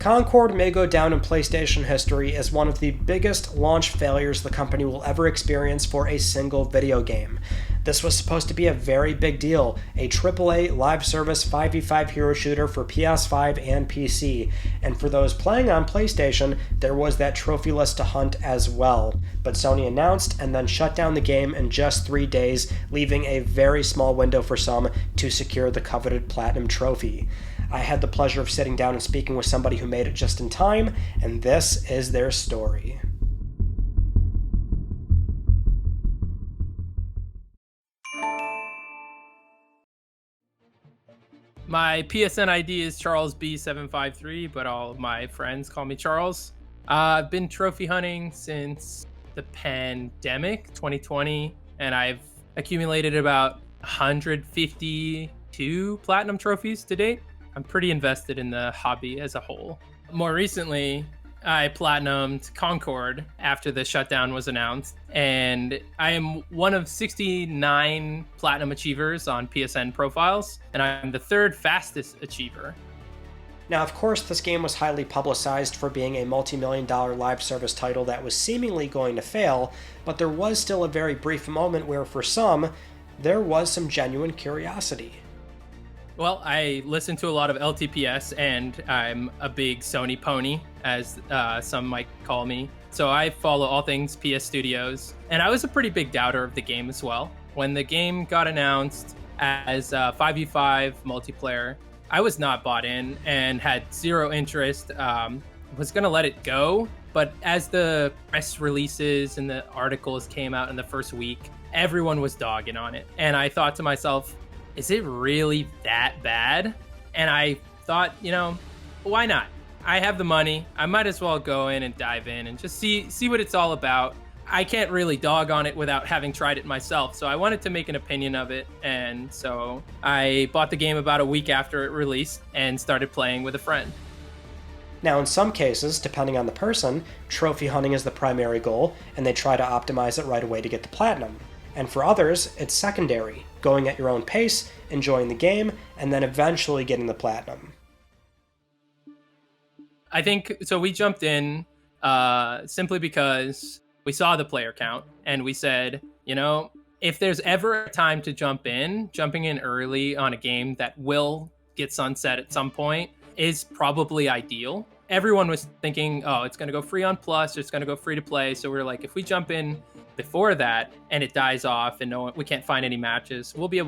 Concord may go down in PlayStation history as one of the biggest launch failures the company will ever experience for a single video game. This was supposed to be a very big deal, a AAA live service 5v5 hero shooter for PS5 and PC, and for those playing on PlayStation, there was that trophy list to hunt as well. But Sony announced and then shut down the game in just 3 days, leaving a very small window for some to secure the coveted Platinum trophy. I had the pleasure of sitting down and speaking with somebody who made it just in time, and this is their story. My PSN ID is CharlesB753, but all of my friends call me Charles. I've been trophy hunting since the pandemic, 2020, and I've accumulated about 152 platinum trophies to date. I'm pretty invested in the hobby as a whole. More recently, I Platinum'd Concord after the Shutdown was announced, and I am one of 69 Platinum Achievers on PSN profiles, and I'm the third fastest achiever. Now, of course, this game was highly publicized for being a multi-million-dollar live service title that was seemingly going to fail, but there was still a very brief moment where, for some, there was some genuine curiosity. Well, I listen to a lot of LTPS, and I'm a big Sony pony, as some might call me. So I follow all things PS Studios, and I was a pretty big doubter of the game as well. When the game got announced as 5v5 multiplayer, I was not bought in and had zero interest. Was going to let it go, but as the press releases and the articles came out in the first week, everyone was dogging on it. And I thought to myself, is it really that bad? And I thought, why not? I have the money. I might as well go in and dive in and just see what it's all about. I can't really dog on it without having tried it myself. So I wanted to make an opinion of it. And so I bought the game about a week after it released and started playing with a friend. Now, in some cases, depending on the person, trophy hunting is the primary goal, and they try to optimize it right away to get the platinum. And for others, it's secondary, going at your own pace, enjoying the game, and then eventually getting the platinum. I think, so we jumped in simply because we saw the player count, and we said, if there's ever a time to jumping in early on a game that will get sunset at some point is probably ideal. Everyone was thinking, oh, it's going to go free on Plus, or it's going to go free to play. So we're like, if we jump in before that and it dies off and we can't find any matches, we'll be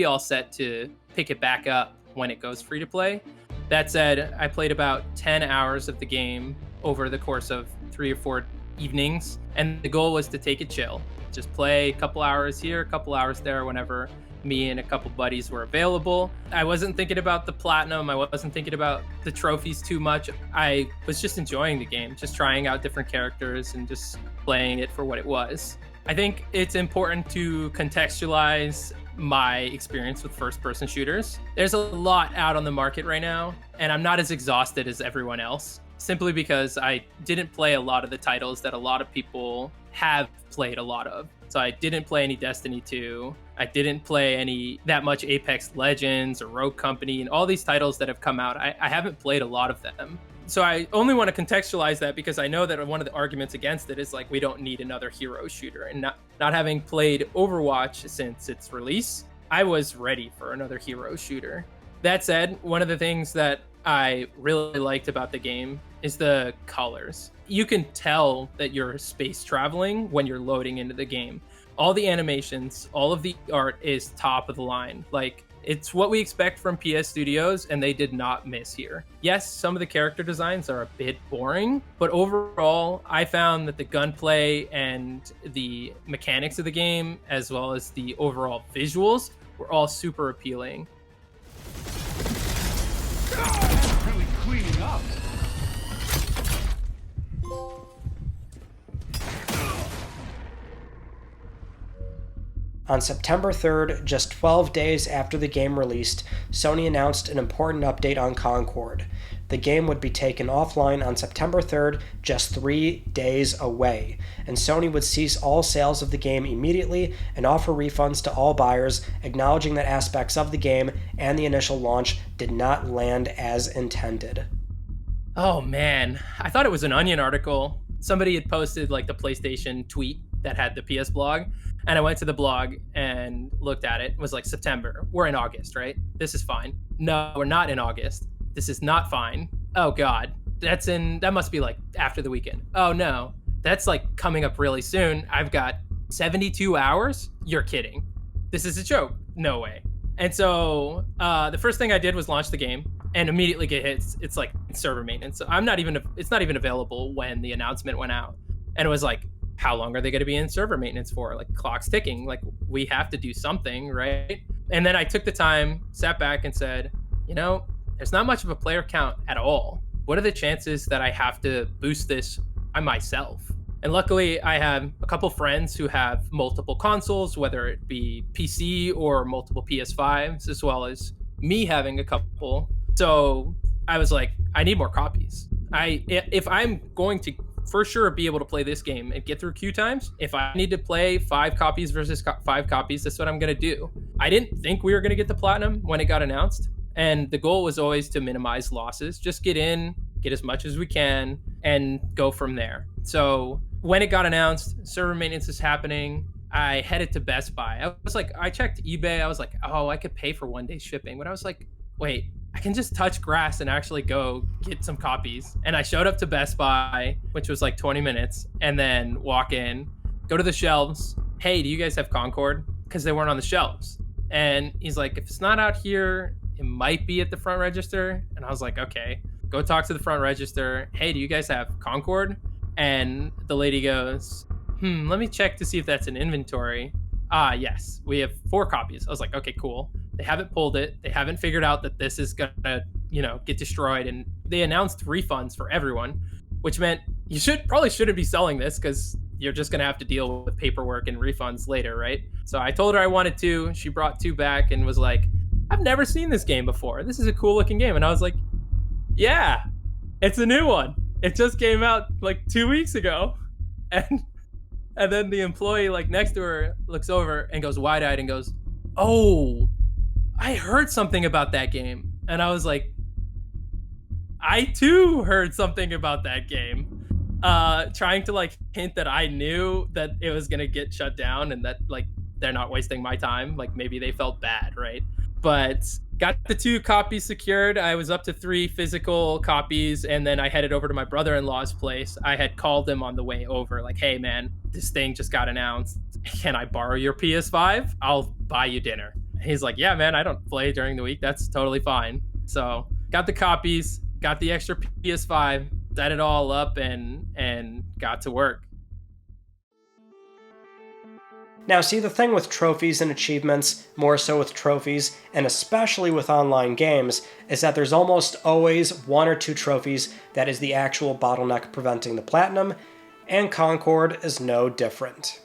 all set to pick it back up when it goes free to play. That said, I played about 10 hours of the game over the course of 3 or 4 evenings, and the goal was to take it chill. Just play a couple hours here, a couple hours there, whenever me and a couple buddies were available. I wasn't thinking about the platinum. I wasn't thinking about the trophies too much. I was just enjoying the game, just trying out different characters and just playing it for what it was. I think it's important to contextualize my experience with first-person shooters. There's a lot out on the market right now, and I'm not as exhausted as everyone else, simply because I didn't play a lot of the titles that a lot of people have played a lot of. So I didn't play any Destiny 2. I didn't play that much Apex Legends or Rogue Company, and all these titles that have come out. I haven't played a lot of them. So I only want to contextualize that because I know that one of the arguments against it is like, we don't need another hero shooter. And not having played Overwatch since its release, I was ready for another hero shooter. That said, one of the things that I really liked about the game is the colors. You can tell that you're space traveling when you're loading into the game. All the animations, all of the art is top of the line. Like, it's what we expect from PS Studios, and they did not miss here. Yes, some of the character designs are a bit boring, but overall, I found that the gunplay and the mechanics of the game, as well as the overall visuals, were all super appealing. Really cleaning up. On September 3rd, just 12 days after the game released, Sony announced an important update on Concord. The game would be taken offline on September 3rd, just 3 days away, and Sony would cease all sales of the game immediately and offer refunds to all buyers, acknowledging that aspects of the game and the initial launch did not land as intended. Oh man, I thought it was an Onion article. Somebody had posted like the PlayStation tweet that had the PS blog, and I went to the blog and looked at it. It was like September. We're in August, right? This is fine. No, we're not in August. This is not fine. Oh god. That must be like after the weekend. Oh no. That's like coming up really soon. I've got 72 hours? You're kidding. This is a joke. No way. And so the first thing I did was launch the game and immediately get hits. It's like server maintenance. So it's not even available when the announcement went out. And it was like, how long are they going to be in server maintenance for? Like, clock's ticking. Like, we have to do something, right? And then I took the time, sat back and said, there's not much of a player count at all. What are the chances that I have to boost this by myself? And luckily, I have a couple friends who have multiple consoles, whether it be PC or multiple PS5s, as well as me having a couple. So I was like, I need more copies. If I'm going to for sure be able to play this game and get through queue times, if I need to play 5 copies versus 5 copies, that's what I'm going to do. I didn't think we were going to get the Platinum when it got announced. And the goal was always to minimize losses. Just get in, get as much as we can, and go from there. So when it got announced, server maintenance is happening. I headed to Best Buy. I checked eBay. I was like, oh, I could pay for 1 day shipping. But I was like, wait, I can just touch grass and actually go get some copies. And I showed up to Best Buy, which was like 20 minutes, and then walk in, go to the shelves. Hey, do you guys have Concord? Because they weren't on the shelves. And he's like, if it's not out here, it might be at the front register. And I was like, okay, go talk to the front register. Hey, do you guys have Concord? And the lady goes, let me check to see if that's in inventory. Yes, we have 4 copies. I was like, okay, cool. They haven't pulled it. They haven't figured out that this is gonna, get destroyed. And they announced refunds for everyone, which meant you probably shouldn't be selling this because you're just gonna have to deal with paperwork and refunds later, right? So I told her I wanted 2. She brought 2 back and was like, I've never seen this game before. This is a cool looking game. And I was like, yeah, it's a new one. It just came out like 2 weeks ago. And then the employee like next to her looks over and goes wide-eyed and goes, oh, I heard something about that game. And I was like, I too heard something about that game. Trying to like hint that I knew that it was gonna get shut down and that like they're not wasting my time. Like maybe they felt bad, right? But got the 2 copies secured. I was up to 3 physical copies, and then I headed over to my brother-in-law's place. I had called him on the way over, like, hey man, this thing just got announced. Can I borrow your PS5? I'll buy you dinner. And he's like, yeah man, I don't play during the week. That's totally fine. So got the copies, got the extra PS5, set it all up, and got to work. Now, see, the thing with trophies and achievements, more so with trophies, and especially with online games, is that there's almost always 1 or 2 trophies that is the actual bottleneck preventing the Platinum, and Concord is no different.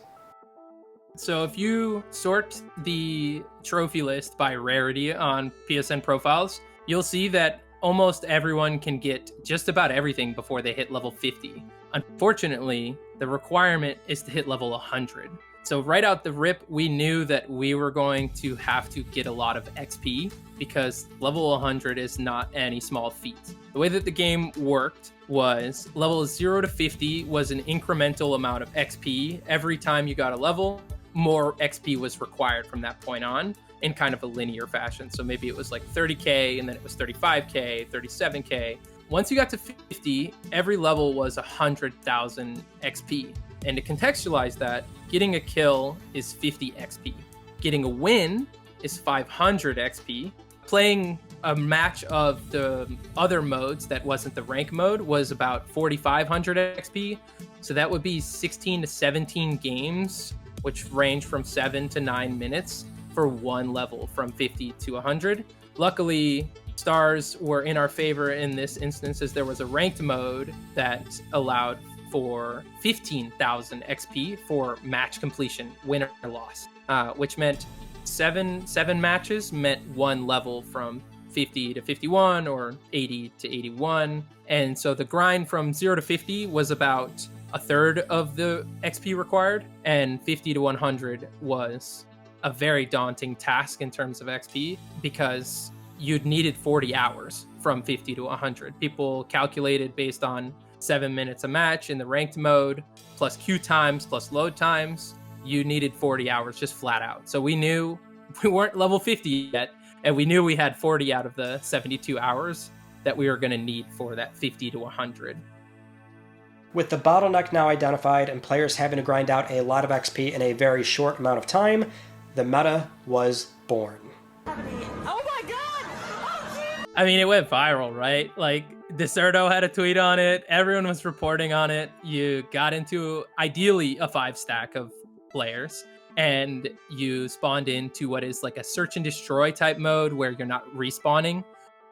So if you sort the trophy list by rarity on PSN profiles, you'll see that almost everyone can get just about everything before they hit level 50. Unfortunately, the requirement is to hit level 100. So right out the rip, we knew that we were going to have to get a lot of XP because level 100 is not any small feat. The way that the game worked was level 0 to 50 was an incremental amount of XP. Every time you got a level, more XP was required from that point on in kind of a linear fashion. So maybe it was like 30K and then it was 35K, 37K. Once you got to 50, every level was 100,000 XP. And to contextualize that, getting a kill is 50 XP. Getting a win is 500 XP. Playing a match of the other modes that wasn't the rank mode was about 4,500 XP. So that would be 16 to 17 games, which range from 7 to 9 minutes for 1 level from 50 to 100. Luckily, stars were in our favor in this instance as there was a ranked mode that allowed for 15,000 XP for match completion, win or loss, which meant seven matches meant 1 level from 50 to 51 or 80 to 81. And so the grind from 0 to 50 was about a third of the XP required, and 50 to 100 was a very daunting task in terms of XP because you'd needed 40 hours from 50 to 100. People calculated based on 7 minutes a match in the ranked mode, plus queue times, plus load times. You needed 40 hours just flat out. So we knew we weren't level 50 yet, and we knew we had 40 out of the 72 hours that we were going to need for that 50 to 100. With the bottleneck now identified and players having to grind out a lot of XP in a very short amount of time, the meta was born. Oh my god! I mean, it went viral, right? Like, Deserto had a tweet on it. Everyone was reporting on it. You got into, ideally, a 5-stack of players, and you spawned into what is like a search and destroy type mode where you're not respawning.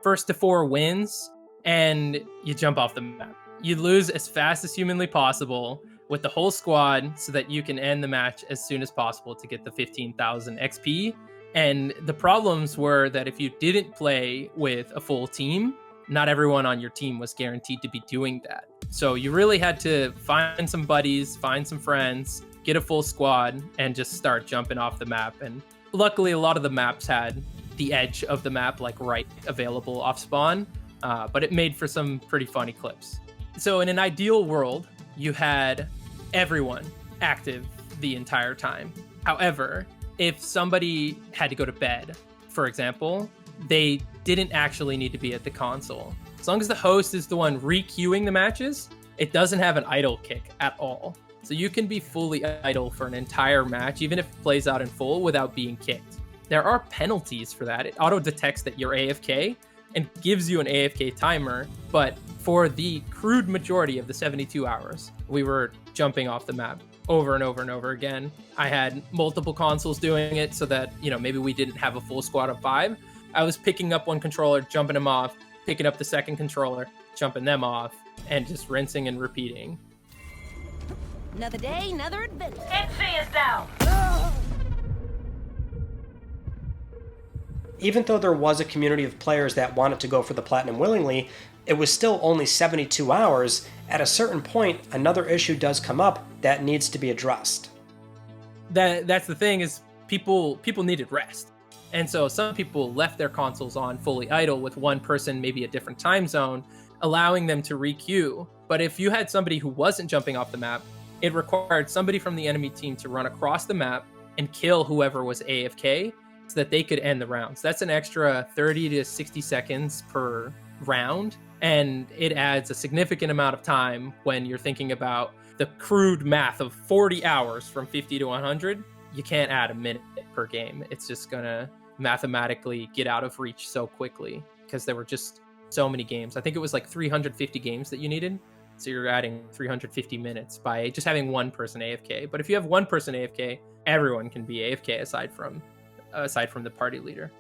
First to 4 wins, and you jump off the map. You lose as fast as humanly possible with the whole squad so that you can end the match as soon as possible to get the 15,000 XP. And the problems were that if you didn't play with a full team, not everyone on your team was guaranteed to be doing that. So you really had to find some buddies, find some friends, get a full squad, and just start jumping off the map. And luckily, a lot of the maps had the edge of the map like right available off spawn, but it made for some pretty funny clips. So in an ideal world, you had everyone active the entire time. However, if somebody had to go to bed, for example, they didn't actually need to be at the console. As long as the host is the one re-queuing the matches, it doesn't have an idle kick at all. So you can be fully idle for an entire match, even if it plays out in full without being kicked. There are penalties for that. It auto-detects that you're AFK and gives you an AFK timer, but for the crude majority of the 72 hours, we were jumping off the map over and over and over again. I had multiple consoles doing it so that, maybe we didn't have a full squad of 5. I was picking up one controller, jumping them off, picking up the second controller, jumping them off, and just rinsing and repeating. Another day, another adventure. It's down. Even though there was a community of players that wanted to go for the Platinum willingly, it was still only 72 hours. At a certain point, another issue does come up that needs to be addressed. That's the thing, is people needed rest. And so some people left their consoles on fully idle with one person, maybe a different time zone, allowing them to re-queue. But if you had somebody who wasn't jumping off the map, it required somebody from the enemy team to run across the map and kill whoever was AFK so that they could end the rounds. That's an extra 30 to 60 seconds per round, and it adds a significant amount of time when you're thinking about the crude math of 40 hours from 50 to 100. You can't add a minute per game. It's just gonna mathematically get out of reach so quickly because there were just so many games. I think it was like 350 games that you needed. So you're adding 350 minutes by just having one person AFK. But if you have one person AFK, everyone can be AFK aside from the party leader.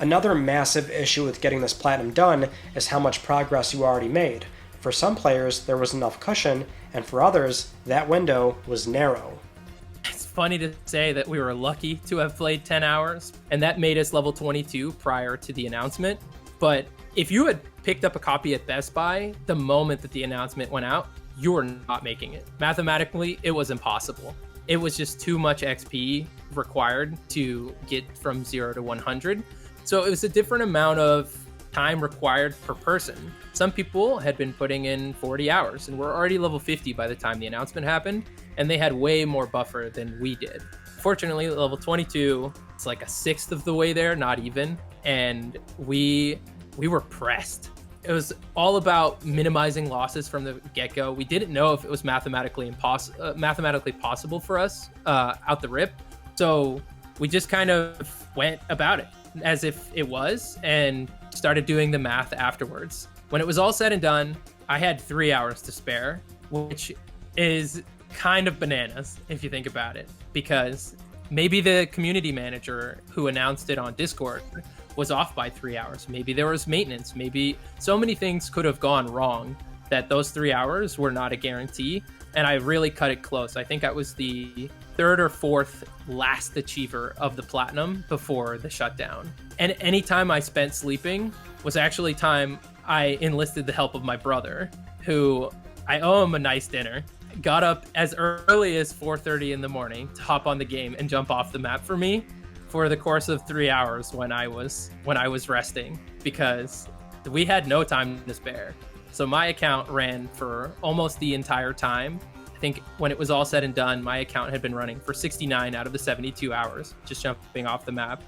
Another massive issue with getting this Platinum done is how much progress you already made. For some players, there was enough cushion, and for others, that window was narrow. It's funny to say that we were lucky to have played 10 hours, and that made us level 22 prior to the announcement. But if you had picked up a copy at Best Buy the moment that the announcement went out, you were not making it. Mathematically, it was impossible. It was just too much XP required to get from 0 to 100. So it was a different amount of time required per person. Some people had been putting in 40 hours and were already level 50 by the time the announcement happened, and they had way more buffer than we did. Fortunately, level 22, it's like a sixth of the way there, not even, and we were pressed. It was all about minimizing losses from the get-go. We didn't know if it was mathematically possible for us out the rip, so we just kind of went about it as if it was and started doing the math afterwards. When it was all said and done, I had 3 hours to spare, which is kind of bananas if you think about it, because maybe the community manager who announced it on Discord was off by 3 hours. Maybe there was maintenance. Maybe so many things could have gone wrong that those 3 hours were not a guarantee. And I really cut it close. I think I was the third or fourth last achiever of the Platinum before the shutdown. And any time I spent sleeping was actually time I enlisted the help of my brother, who I owe him a nice dinner. Got up as early as 4:30 in the morning to hop on the game and jump off the map for me for the course of 3 hours when I was resting, because we had no time to spare. So my account ran for almost the entire time. I think when it was all said and done, my account had been running for 69 out of the 72 hours, just jumping off the map.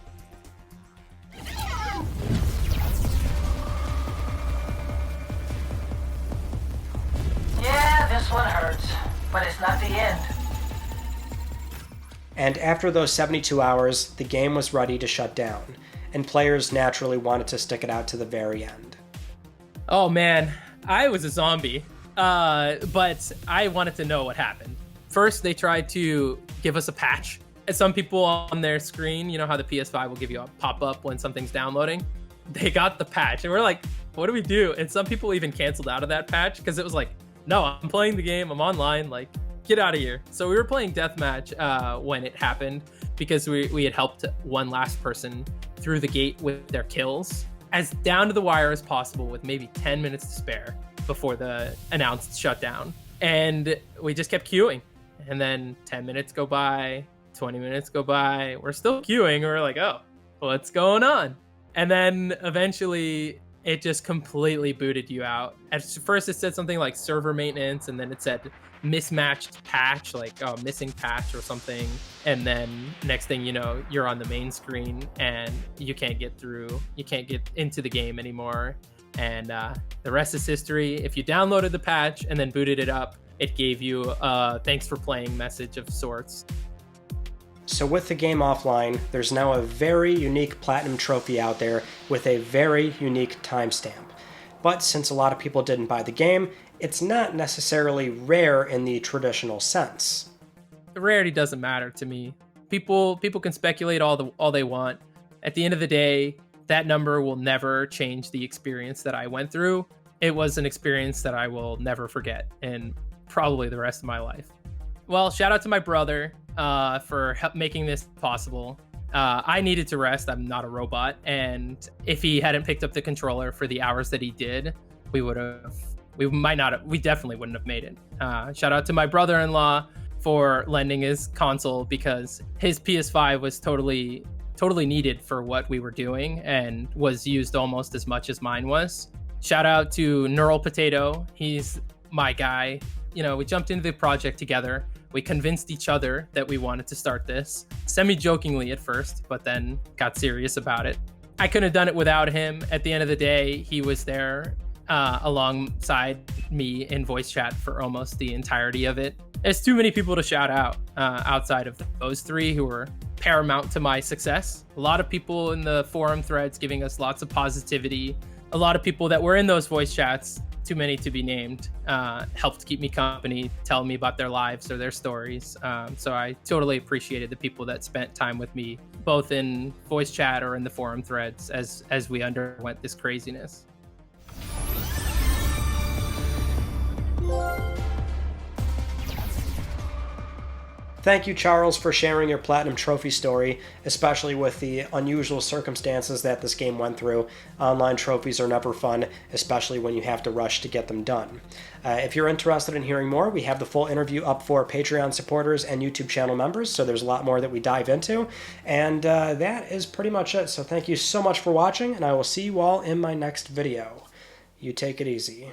Yeah, this one hurts, but it's not the end. And after those 72 hours, the game was ready to shut down, and players naturally wanted to stick it out to the very end. Oh man, I was a zombie, but I wanted to know what happened. First, they tried to give us a patch. And some people on their screen, you know how the PS5 will give you a pop-up when something's downloading? They got the patch, and we're like, what do we do? And some people even canceled out of that patch because it was like, no, I'm playing the game, I'm online, like, get out of here. So we were playing deathmatch when it happened, because we had helped one last person through the gate with their kills, as down to the wire as possible, with maybe 10 minutes to spare before the announced shutdown. And we just kept queuing. And then 10 minutes go by, 20 minutes go by, we're still queuing. We're like, oh, what's going on? And then eventually it just completely booted you out. At first it said something like server maintenance, and then it said mismatched patch, like missing patch or something. And then next thing you know, you're on the main screen and you can't get through, you can't get into the game anymore. And the rest is history. If you downloaded the patch and then booted it up, it gave you a thanks for playing message of sorts. So with the game offline, there's now a very unique Platinum trophy out there with a very unique timestamp. But since a lot of people didn't buy the game, it's not necessarily rare in the traditional sense. The rarity doesn't matter to me. People can speculate all they want. At the end of the day, that number will never change the experience that I went through. It was an experience that I will never forget, and probably the rest of my life. Well, shout out to my brother for making this possible. I needed to rest. I'm not a robot. And if he hadn't picked up the controller for the hours that he did, we definitely wouldn't have made it. Shout out to my brother-in-law for lending his console, because his PS5 was totally needed for what we were doing and was used almost as much as mine was. Shout out to Neural Potato. He's my guy. You know, we jumped into the project together. We convinced each other that we wanted to start this, semi-jokingly at first, but then got serious about it. I couldn't have done it without him. At the end of the day, he was there alongside me in voice chat for almost the entirety of it. There's too many people to shout out outside of those three who were paramount to my success. A lot of people in the forum threads giving us lots of positivity. A lot of people that were in those voice chats, too many to be named, helped keep me company, tell me about their lives or their stories. So I totally appreciated the people that spent time with me, both in voice chat or in the forum threads as we underwent this craziness. Thank you, Charles, for sharing your Platinum Trophy story, especially with the unusual circumstances that this game went through. Online trophies are never fun, especially when you have to rush to get them done. If you're interested in hearing more, we have the full interview up for Patreon supporters and YouTube channel members, so there's a lot more that we dive into. And that is pretty much it. So thank you so much for watching, and I will see you all in my next video. You take it easy.